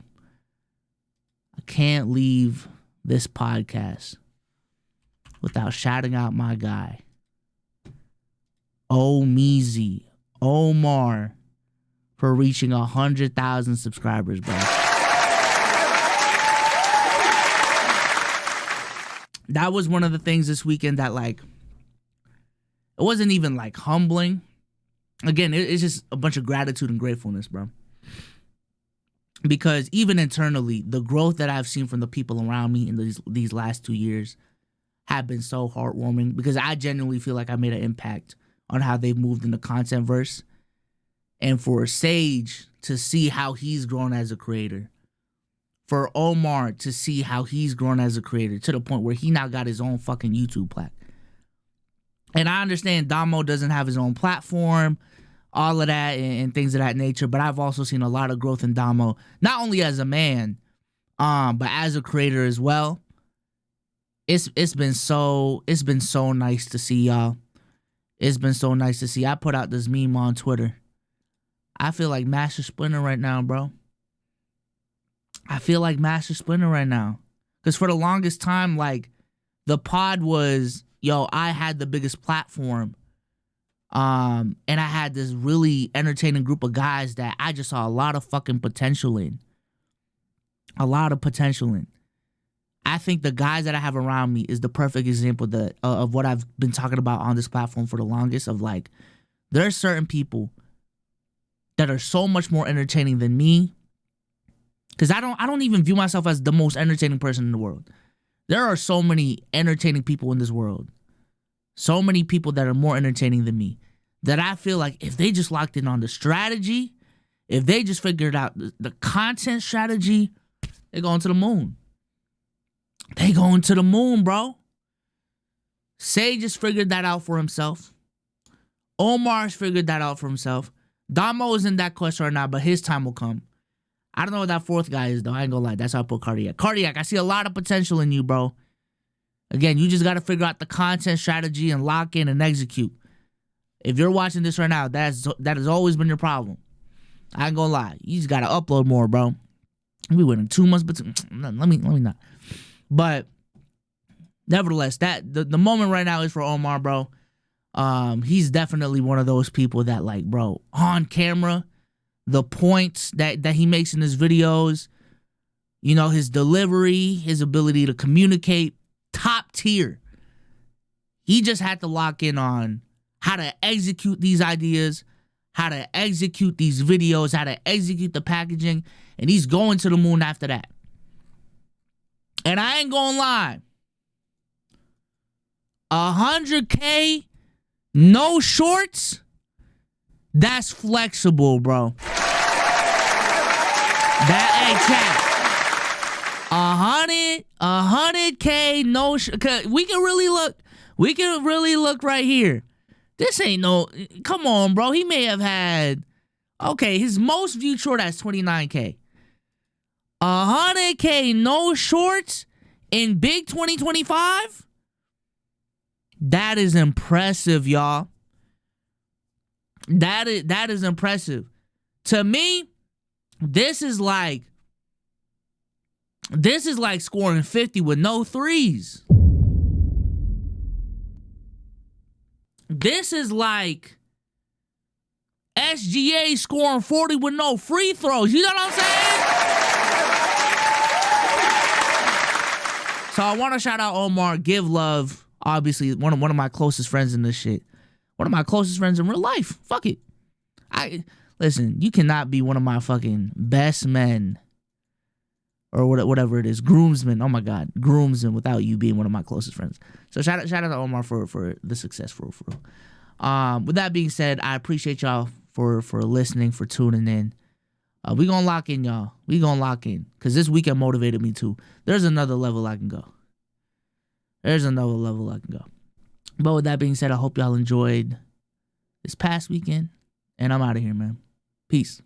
I can't leave this podcast without shouting out my guy, Omar, for reaching 100,000 subscribers, bro. That was one of the things this weekend that, like, it wasn't even, like, humbling. Again, it's just a bunch of gratitude and gratefulness, bro. Because even internally, the growth that I've seen from the people around me in these last 2 years have been so heartwarming, because I genuinely feel like I made an impact on how they've moved in the content verse. And for Sage to see how he's grown as a creator, for Omar to see how he's grown as a creator to the point where he now got his own fucking YouTube platform. And I understand Damo doesn't have his own platform, all of that and things of that nature, but I've also seen a lot of growth in Damo, not only as a man, but as a creator as well. It's been so nice to see, y'all. It's been so nice to see. I put out this meme on Twitter. I feel like Master Splinter right now, bro. I feel like Master Splinter right now. Because for the longest time, like, the pod was, yo, I had the biggest platform. And I had this really entertaining group of guys that I just saw a lot of fucking potential in. A lot of potential in. I think the guys that I have around me is the perfect example of what I've been talking about on this platform for the longest, of, like, there are certain people that are so much more entertaining than me. Because I don't even view myself as the most entertaining person in the world. There are so many entertaining people in this world. So many people that are more entertaining than me, that I feel like if they just locked in on the strategy, if they just figured out the content strategy, they're going to the moon. They going to the moon, bro. Say just figured that out for himself. Omar's figured that out for himself. Damo is in that quest right now, but his time will come. I don't know what that fourth guy is, though. I ain't gonna lie. That's how I put Cardiac. Cardiac, I see a lot of potential in you, bro. Again, you just got to figure out the content strategy and lock in and execute. If you're watching this right now, that has always been your problem. I ain't gonna lie. You just got to upload more, bro. We went in 2 months, but let me not. But nevertheless, the moment right now is for Omar, bro. He's definitely one of those people that, like, bro, on camera, the points that he makes in his videos, you know, his delivery, his ability to communicate, top tier. He just had to lock in on how to execute these ideas, how to execute these videos, how to execute the packaging, and he's going to the moon after that. And I ain't gonna lie, 100K, no shorts, that's flexible, bro. That ain't chat. 100K, no, we can really look right here. This ain't no, come on, bro. He may have had, okay, his most viewed short has 29K. 100K, no shorts in big 2025? That is impressive, y'all. That is impressive. To me, this is like scoring 50 with no threes. This is like SGA scoring 40 with no free throws. You know what I'm saying? So I want to shout out Omar, give love. Obviously, one of my closest friends in this shit. One of my closest friends in real life. Fuck it. Listen, you cannot be one of my fucking best men or whatever it is, groomsmen. Oh my God, groomsmen without you being one of my closest friends. So shout out to Omar for the success for real. With that being said, I appreciate y'all for listening, for tuning in. We gonna lock in, y'all. We gonna lock in because this weekend motivated me too. There's another level I can go. But with that being said, I hope y'all enjoyed this past weekend, and I'm out of here, man. Peace.